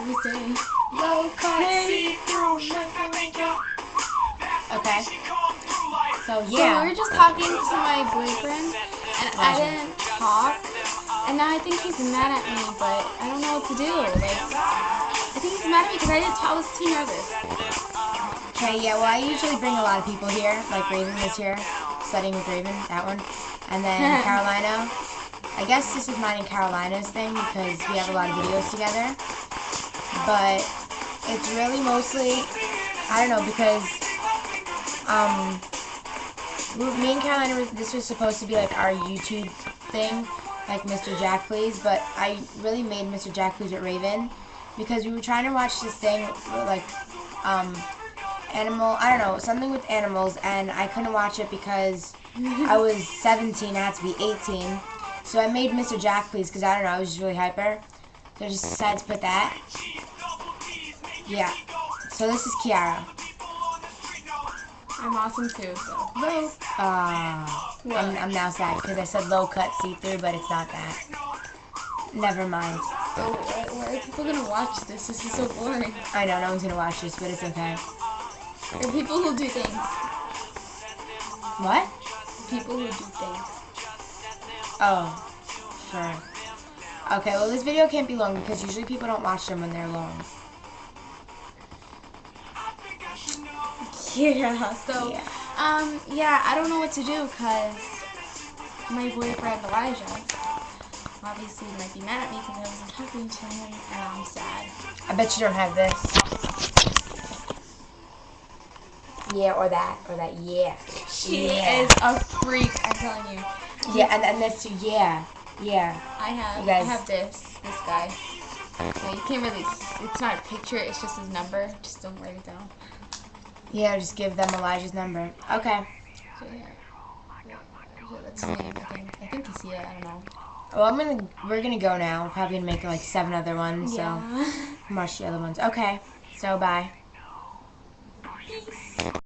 we saying? Low cut. Okay. So So yeah. we were just talking to my boyfriend, and I didn't talk, and now I think he's mad at me, but I don't know what to do. Like, I think he's mad at me because I didn't talk. I was too nervous. Okay, yeah, well, I usually bring a lot of people here. Like Raven was here, studying with Raven, that one. And then Carolina. I guess this is mine and Carolina's thing because we have a lot of videos together. But it's really mostly, I don't know, because me and Carolina, this was supposed to be like our YouTube thing, like Mr. Jack Please, but I really made Mr. Jack Please with Raven because we were trying to watch this thing, like, animal, I don't know, something with animals, and I couldn't watch it because I was 17, I had to be 18, so I made Mr. Jack Please because, I don't know, I was just really hyper, so I just decided to put that. Yeah, so this is Kiara. I'm awesome too, so. Low. I'm now sad because I said low cut see-through, but it's not that. Never mind. So why are people gonna watch this? This is so boring. I know, no one's gonna watch this, but it's okay. There are people who do things. What? People who do things. Oh, sure. Okay, well this video can't be long because usually people don't watch them when they're long. Yeah, so, Yeah. yeah, I don't know what to do because my boyfriend Elijah obviously might be mad at me because I wasn't talking to him, and I'm sad. I bet you don't have this. Yeah, or that, yeah. She Yeah. is a freak, I'm telling you. Yeah, and this too, yeah. Yeah. I You guys- have this guy. So you can't really, it's not a picture, it's just his number. Just don't write it down. Yeah, just give them Elijah's number. Okay. So yeah. That's his name, I think he's here, I don't know. Well, we're gonna go now. We're probably gonna make like 7 other ones, Yeah. so watch the other ones. Okay. So bye. Peace.